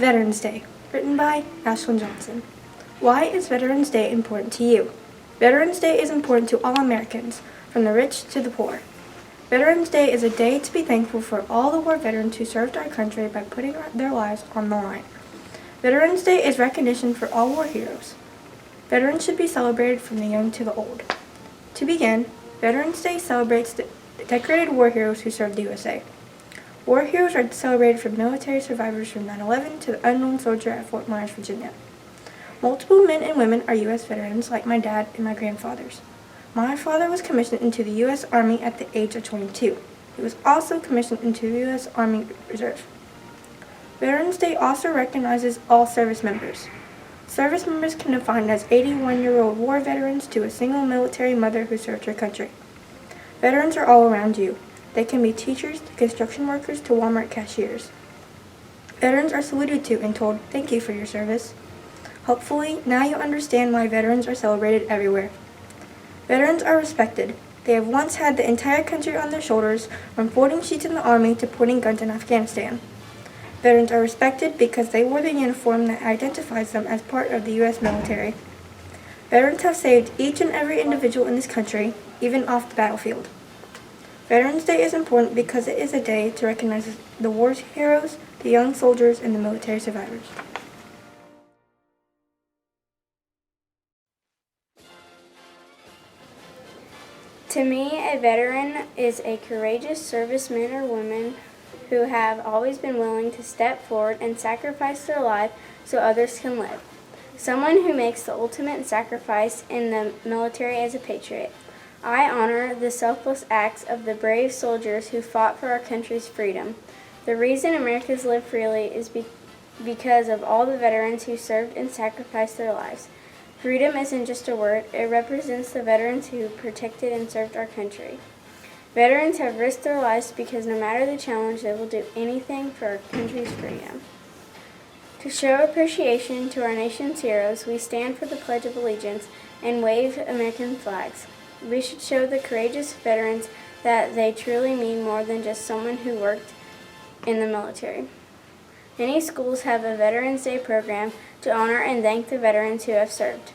Veterans Day, written by Ashlyn Johnson. Why is Veterans Day important to you? Veterans Day is important to all Americans, from the rich to the poor. Veterans Day is a day to be thankful for all the war veterans who served our country by putting their lives on the line. Veterans Day is recognition for all war heroes. Veterans should be celebrated from the young to the old. To begin, Veterans Day celebrates the decorated war heroes who served the USA. War heroes are celebrated from military survivors from 9/11 to the unknown soldier at Fort Myers, Virginia. Multiple men and women are U.S. veterans like my dad and my grandfathers. My father was commissioned into the U.S. Army at the age of 22. He was also commissioned into the U.S. Army Reserve. Veterans Day also recognizes all service members. Service members can be defined as 81-year-old war veterans to a single military mother who served her country. Veterans are all around you. They can be teachers to construction workers to Walmart cashiers. Veterans are saluted to and told, "Thank you for your service." Hopefully, now you understand why veterans are celebrated everywhere. Veterans are respected. They have once had the entire country on their shoulders, from folding sheets in the Army to pointing guns in Afghanistan. Veterans are respected because they wore the uniform that identifies them as part of the U.S. military. Veterans have saved each and every individual in this country, even off the battlefield. Veterans Day is important because it is a day to recognize the war's heroes, the young soldiers, and the military survivors. To me, a veteran is a courageous serviceman or woman who have always been willing to step forward and sacrifice their life so others can live. Someone who makes the ultimate sacrifice in the military as a patriot. I honor the selfless acts of the brave soldiers who fought for our country's freedom. The reason Americans live freely is because of all the veterans who served and sacrificed their lives. Freedom isn't just a word, it represents the veterans who protected and served our country. Veterans have risked their lives because no matter the challenge, they will do anything for our country's freedom. To show appreciation to our nation's heroes, we stand for the Pledge of Allegiance and wave American flags. We should show the courageous veterans that they truly mean more than just someone who worked in the military. Many schools have a Veterans Day program to honor and thank the veterans who have served.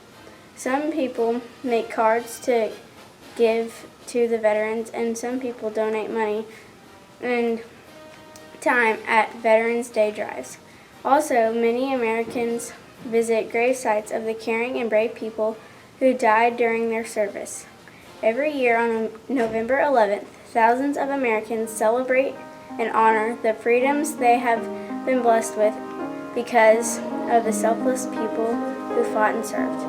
Some people make cards to give to the veterans, and some people donate money and time at Veterans Day drives. Also, many Americans visit grave sites of the caring and brave people who died during their service. Every year on November 11th, thousands of Americans celebrate and honor the freedoms they have been blessed with because of the selfless people who fought and served.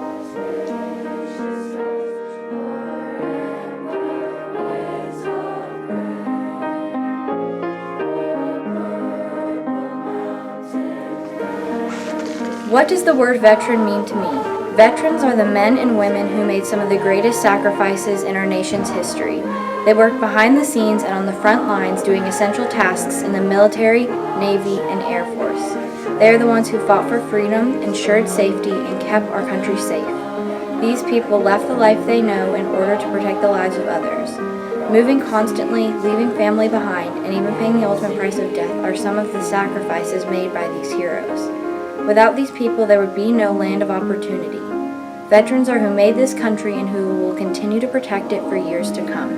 What does the word veteran mean to me? Veterans are the men and women who made some of the greatest sacrifices in our nation's history. They worked behind the scenes and on the front lines doing essential tasks in the military, Navy, and Air Force. They are the ones who fought for freedom, ensured safety, and kept our country safe. These people left the life they know in order to protect the lives of others. Moving constantly, leaving family behind, and even paying the ultimate price of death are some of the sacrifices made by these heroes. Without these people, there would be no land of opportunity. Veterans are who made this country and who will continue to protect it for years to come.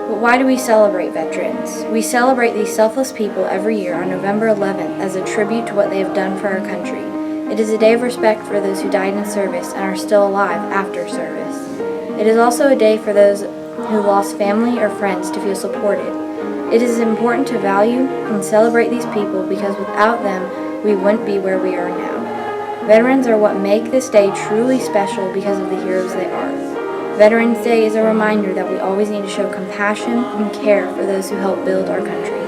But why do we celebrate veterans? We celebrate these selfless people every year on November 11th as a tribute to what they have done for our country. It is a day of respect for those who died in service and are still alive after service. It is also a day for those who lost family or friends to feel supported. It is important to value and celebrate these people because without them, we wouldn't be where we are now. Veterans are what make this day truly special because of the heroes they are. Veterans Day is a reminder that we always need to show compassion and care for those who helped build our country.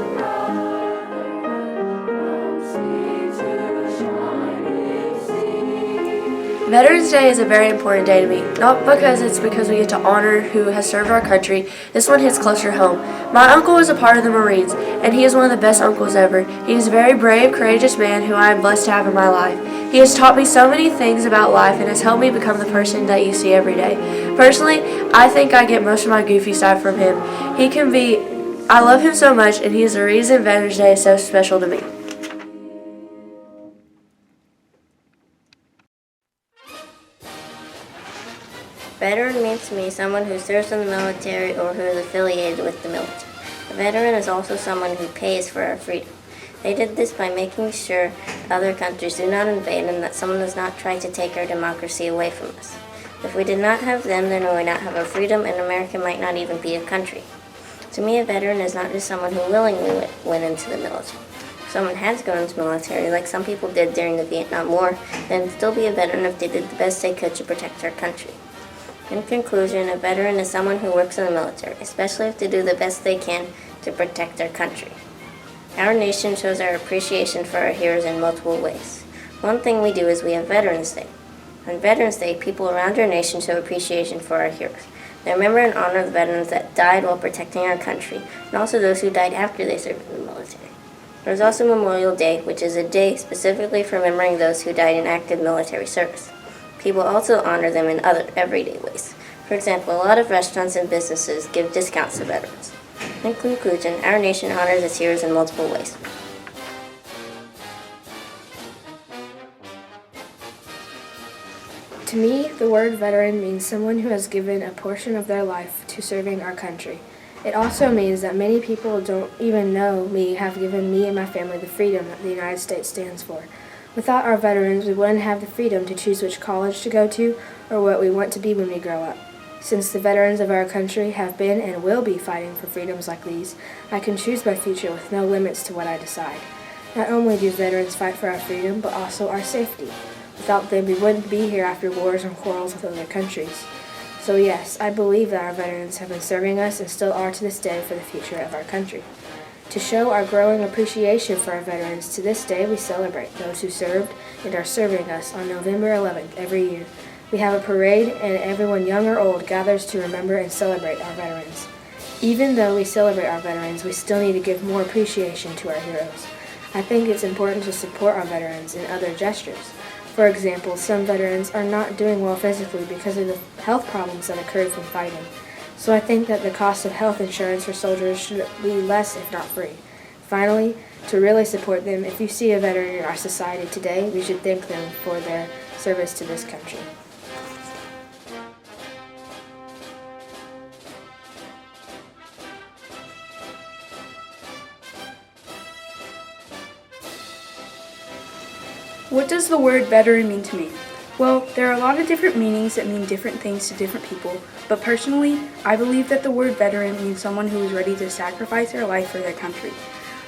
Veterans Day is a very important day to me, not because we get to honor who has served our country. This one hits closer home. My uncle is a part of the Marines, and he is one of the best uncles ever. He is a very brave, courageous man who I am blessed to have in my life. He has taught me so many things about life and has helped me become the person that you see every day. Personally, I think I get most of my goofy side from him. I love him so much, and he is the reason Veterans Day is so special to me. Veterans Day is a very important day to me, not because it's we get to honor who has served our country. This one hits closer home. My uncle is a part of the Marines, and he is one of the best uncles ever. He is a very brave, courageous man who I am blessed to have in my life. He has taught me so many things about life and has helped me become the person that you see every day. Personally, I think I get most of my goofy side from him. He can be I love him so much, and he is the reason Veterans Day is so special to me. Veteran means to me someone who serves in the military or who is affiliated with the military. A veteran is also someone who pays for our freedom. They did this by making sure other countries do not invade and that someone does not try to take our democracy away from us. If we did not have them, then we would not have our freedom, and America might not even be a country. To me, a veteran is not just someone who willingly went into the military. If someone has gone into the military, like some people did during the Vietnam War, then they'd still be a veteran if they did the best they could to protect our country. In conclusion, a veteran is someone who works in the military, especially if they do the best they can to protect our country. Our nation shows our appreciation for our heroes in multiple ways. One thing we do is we have Veterans Day. On Veterans Day, people around our nation show appreciation for our heroes. They remember and honor the veterans that died while protecting our country, and also those who died after they served in the military. There is also Memorial Day, which is a day specifically for remembering those who died in active military service. People also honor them in other everyday ways. For example, a lot of restaurants and businesses give discounts to veterans. In conclusion, our nation honors its heroes in multiple ways. To me, the word veteran means someone who has given a portion of their life to serving our country. It also means that many people don't even know me have given me and my family the freedom that the United States stands for. Without our veterans, we wouldn't have the freedom to choose which college to go to or what we want to be when we grow up. Since the veterans of our country have been and will be fighting for freedoms like these, I can choose my future with no limits to what I decide. Not only do veterans fight for our freedom, but also our safety. Without them, we wouldn't be here after wars and quarrels with other countries. So yes, I believe that our veterans have been serving us and still are to this day for the future of our country. To show our growing appreciation for our veterans, to this day we celebrate those who served and are serving us on November 11th every year. We have a parade and everyone young or old gathers to remember and celebrate our veterans. Even though we celebrate our veterans, we still need to give more appreciation to our heroes. I think it's important to support our veterans in other gestures. For example, some veterans are not doing well physically because of the health problems that occurred from fighting. So I think that the cost of health insurance for soldiers should be less if not free. Finally, to really support them, if you see a veteran in our society today, we should thank them for their service to this country. What does the word veteran mean to me? Well, there are a lot of different meanings that mean different things to different people, but personally, I believe that the word veteran means someone who is ready to sacrifice their life for their country.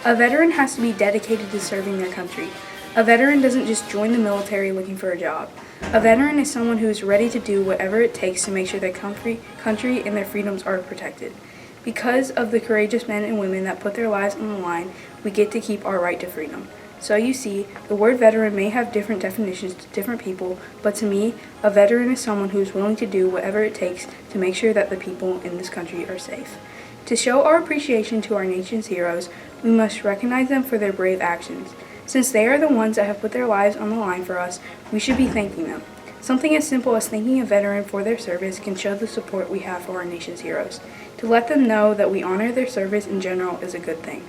A veteran has to be dedicated to serving their country. A veteran doesn't just join the military looking for a job. A veteran is someone who is ready to do whatever it takes to make sure their country and their freedoms are protected. Because of the courageous men and women that put their lives on the line, we get to keep our right to freedom. So you see, the word veteran may have different definitions to different people, but to me, a veteran is someone who is willing to do whatever it takes to make sure that the people in this country are safe. To show our appreciation to our nation's heroes, we must recognize them for their brave actions. Since they are the ones that have put their lives on the line for us, we should be thanking them. Something as simple as thanking a veteran for their service can show the support we have for our nation's heroes. To let them know that we honor their service in general is a good thing.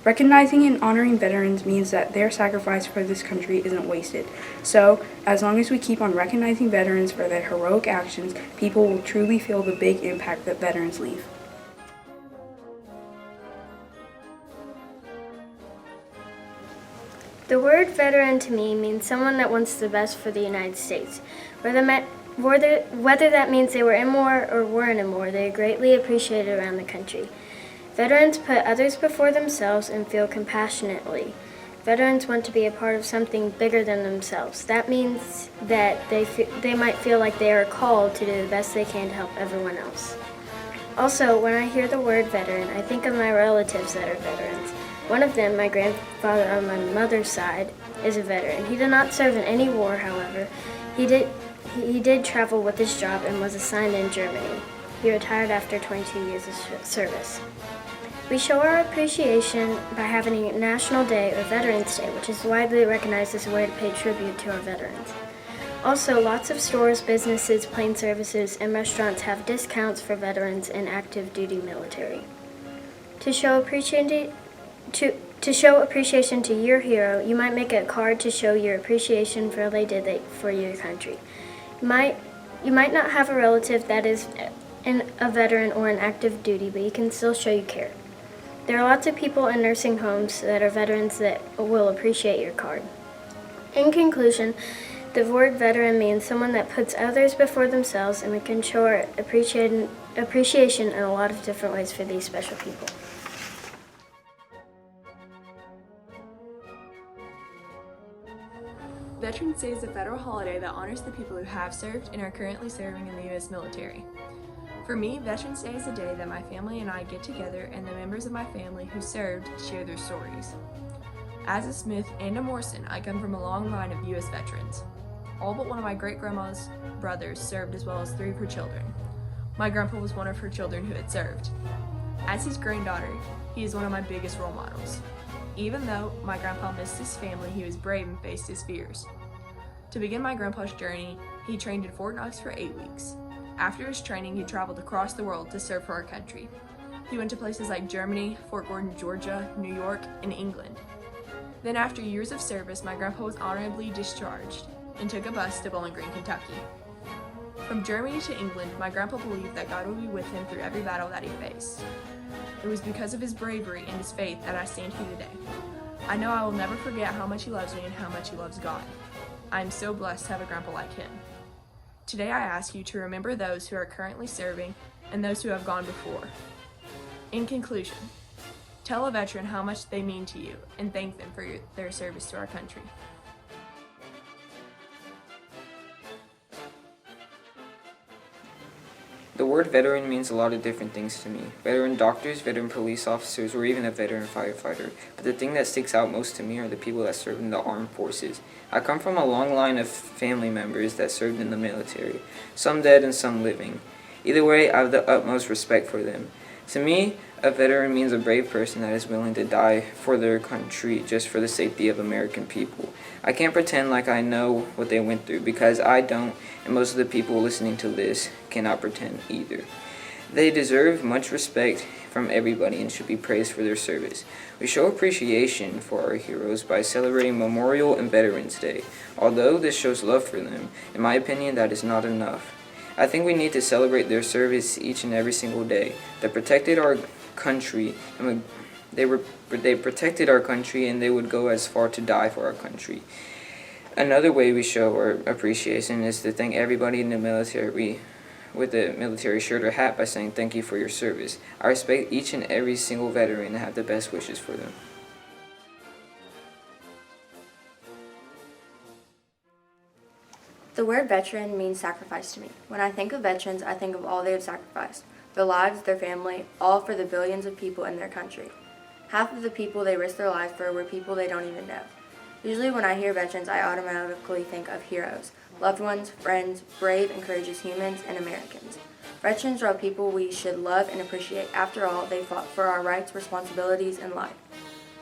Recognizing and honoring veterans means that their sacrifice for this country isn't wasted. So, as long as we keep on recognizing veterans for their heroic actions, people will truly feel the big impact that veterans leave. The word veteran to me means someone that wants the best for the United States. Whether that means they were in war or weren't in war, they are greatly appreciated around the country. Veterans put others before themselves and feel compassionately. Veterans want to be a part of something bigger than themselves. That means that they might feel like they are called to do the best they can to help everyone else. Also, when I hear the word veteran, I think of my relatives that are veterans. One of them, my grandfather on my mother's side, is a veteran. He did not serve in any war, however. He did travel with his job and was assigned in Germany. He retired after 22 years of service. We show our appreciation by having a National Day or Veterans Day, which is widely recognized as a way to pay tribute to our veterans. Also, lots of stores, businesses, plane services, and restaurants have discounts for veterans and active duty military. To show appreciation to your hero, you might make a card to show your appreciation for what they did for your country. You might not have a relative that is a veteran or in active duty, but you can still show you care. There are lots of people in nursing homes that are veterans that will appreciate your card. In conclusion, the word veteran means someone that puts others before themselves, and we can show our appreciation in a lot of different ways for these special people. Veterans Day is a federal holiday that honors the people who have served and are currently serving in the U.S. military. For me, Veterans Day is a day that my family and I get together and the members of my family who served share their stories. As a Smith and a Morrison, I come from a long line of U.S. veterans. All but one of my great-grandma's brothers served, as well as 3 of her children. My grandpa was one of her children who had served. As his granddaughter, he is one of my biggest role models. Even though my grandpa missed his family, he was brave and faced his fears. To begin my grandpa's journey, he trained in Fort Knox for 8 weeks. After his training, he traveled across the world to serve for our country. He went to places like Germany, Fort Gordon, Georgia, New York, and England. Then after years of service, my grandpa was honorably discharged and took a bus to Bowling Green, Kentucky. From Germany to England, my grandpa believed that God would be with him through every battle that he faced. It was because of his bravery and his faith that I stand here today. I know I will never forget how much he loves me and how much he loves God. I am so blessed to have a grandpa like him. Today I ask you to remember those who are currently serving and those who have gone before. In conclusion, tell a veteran how much they mean to you and thank them for their service to our country. The word veteran means a lot of different things to me. Veteran doctors, veteran police officers, or even a veteran firefighter. But the thing that sticks out most to me are the people that serve in the armed forces. I come from a long line of family members that served in the military, some dead and some living. Either way, I have the utmost respect for them. To me, a veteran means a brave person that is willing to die for their country just for the safety of American people. I can't pretend like I know what they went through because I don't, and most of the people listening to this cannot pretend either. They deserve much respect from everybody and should be praised for their service. We show appreciation for our heroes by celebrating Memorial and Veterans Day. Although this shows love for them, in my opinion, that is not enough. I think we need to celebrate their service each and every single day. They protected our country, and they protected our country, and they would go as far to die for our country. Another way we show our appreciation is to thank everybody in the military with a military shirt or hat by saying thank you for your service. I respect each and every single veteran and have the best wishes for them. The word veteran means sacrifice to me. When I think of veterans, I think of all they have sacrificed. Their lives, their family, all for the billions of people in their country. Half of the people they risk their lives for were people they don't even know. Usually when I hear veterans, I automatically think of heroes, loved ones, friends, brave and courageous humans, and Americans. Veterans are people we should love and appreciate. After all, they fought for our rights, responsibilities, and life.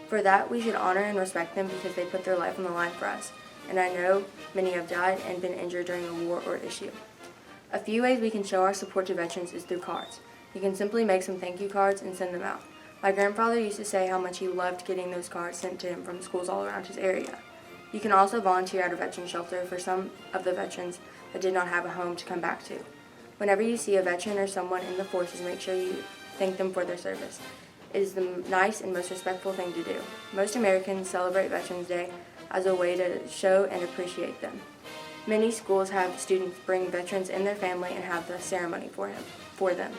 For that, we should honor and respect them because they put their life on the line for us. And I know many have died and been injured during a war or issue. A few ways we can show our support to veterans is through cards. You can simply make some thank you cards and send them out. My grandfather used to say how much he loved getting those cards sent to him from schools all around his area. You can also volunteer at a veteran shelter for some of the veterans that did not have a home to come back to. Whenever you see a veteran or someone in the forces, make sure you thank them for their service. It is the nice and most respectful thing to do. Most Americans celebrate Veterans Day as a way to show and appreciate them. Many schools have students bring veterans and their family and have the ceremony for them.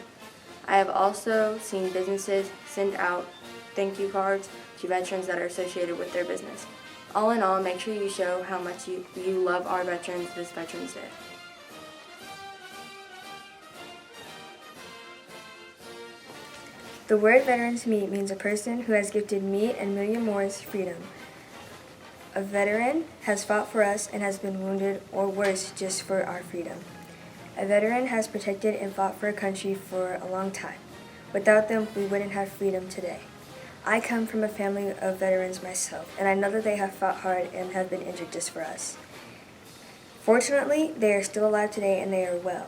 I have also seen businesses send out thank you cards to veterans that are associated with their business. All in all, make sure you show how much you love our veterans this Veterans Day. The word veteran to me means a person who has gifted me and a million more freedom. A veteran has fought for us and has been wounded or worse just for our freedom. A veteran has protected and fought for a country for a long time. Without them, we wouldn't have freedom today. I come from a family of veterans myself, and I know that they have fought hard and have been injured just for us. Fortunately, they are still alive today and they are well.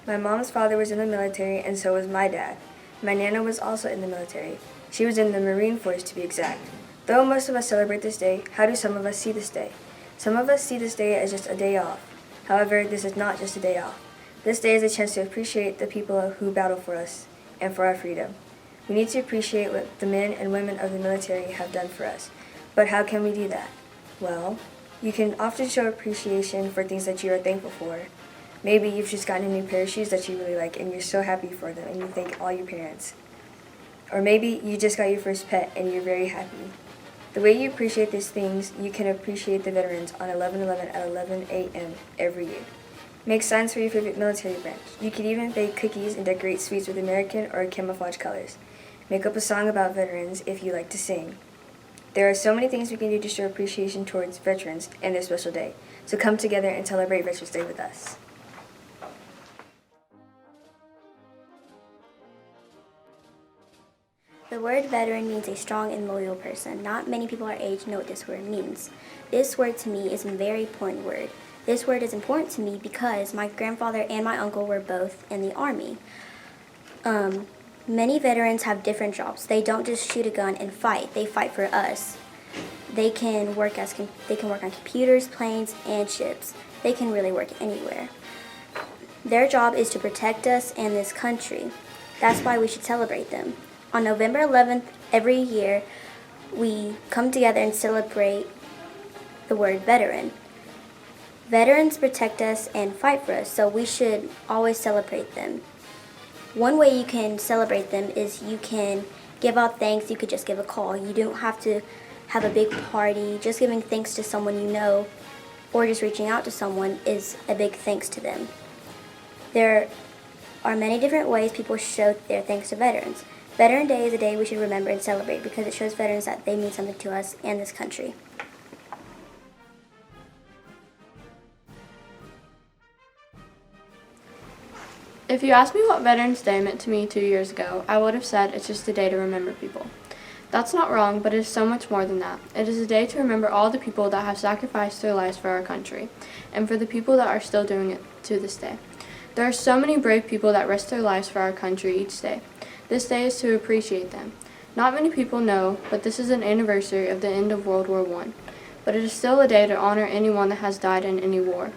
My mom's father was in the military and so was my dad. My nana was also in the military. She was in the Marine Force to be exact. Though most of us celebrate this day, how do some of us see this day? Some of us see this day as just a day off. However, this is not just a day off. This day is a chance to appreciate the people who battle for us and for our freedom. We need to appreciate what the men and women of the military have done for us. But how can we do that? Well, you can often show appreciation for things that you are thankful for. Maybe you've just gotten a new pair of shoes that you really like and you're so happy for them and you thank all your parents. Or maybe you just got your first pet and you're very happy. The way you appreciate these things, you can appreciate the veterans on 11/11 at 11 a.m. every year. Make signs for your favorite military branch. You can even bake cookies and decorate sweets with American or camouflage colors. Make up a song about veterans if you like to sing. There are so many things we can do to show appreciation towards veterans and their special day. So come together and celebrate Veterans Day with us. The word veteran means a strong and loyal person. Not many people our age know what this word means. This word to me is a very important word. This word is important to me because my grandfather and my uncle were both in the Army. Many veterans have different jobs. They don't just shoot a gun and fight. They fight for us. They can work on computers, planes, and ships. They can really work anywhere. Their job is to protect us and this country. That's why we should celebrate them. On November 11th, every year, we come together and celebrate the word veteran. Veterans protect us and fight for us, so we should always celebrate them. One way you can celebrate them is you can give out thanks. You could just give a call. You don't have to have a big party. Just giving thanks to someone you know or just reaching out to someone is a big thanks to them. There are many different ways people show their thanks to veterans. Veteran Day is a day we should remember and celebrate because it shows veterans that they mean something to us and this country. If you asked me what Veterans Day meant to me 2 years ago, I would have said it's just a day to remember people. That's not wrong, but it is so much more than that. It is a day to remember all the people that have sacrificed their lives for our country, and for the people that are still doing it to this day. There are so many brave people that risk their lives for our country each day. This day is to appreciate them. Not many people know, but this is an anniversary of the end of World War I. But it is still a day to honor anyone that has died in any war.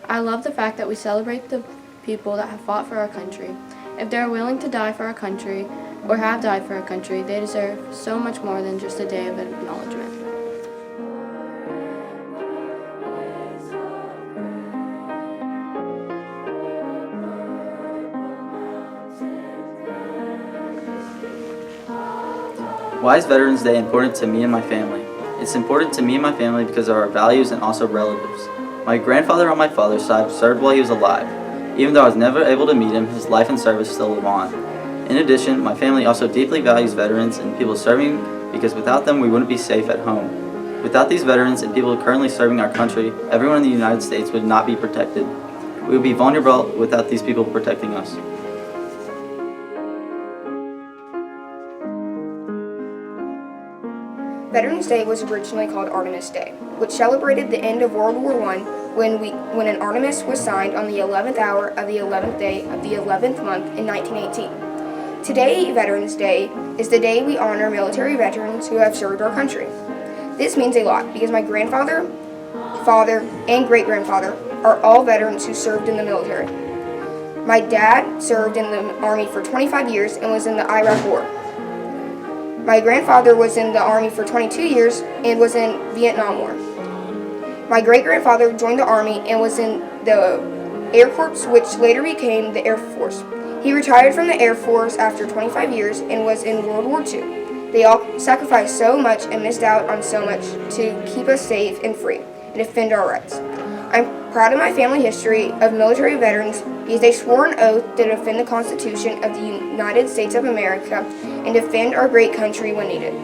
I love the fact that we celebrate the people that have fought for our country. If they are willing to die for our country, or have died for our country, they deserve so much more than just a day of acknowledgement. Why is Veterans Day important to me and my family? It's important to me and my family because of our values and also relatives. My grandfather on my father's side served while he was alive. Even though I was never able to meet him, his life and service still live on. In addition, my family also deeply values veterans and people serving because without them we wouldn't be safe at home. Without these veterans and people currently serving our country, everyone in the United States would not be protected. We would be vulnerable without these people protecting us. Veterans Day was originally called Armistice Day, which celebrated the end of World War I when an armistice was signed on the 11th hour of the 11th day of the 11th month in 1918. Today, Veterans Day, is the day we honor military veterans who have served our country. This means a lot because my grandfather, father, and great-grandfather are all veterans who served in the military. My dad served in the Army for 25 years and was in the Iraq War. My grandfather was in the Army for 22 years and was in Vietnam War. My great-grandfather joined the Army and was in the Air Corps, which later became the Air Force. He retired from the Air Force after 25 years and was in World War II. They all sacrificed so much and missed out on so much to keep us safe and free and defend our rights. I'm proud of my family history of military veterans because they swore an oath to defend the Constitution of the United States of America and defend our great country when needed.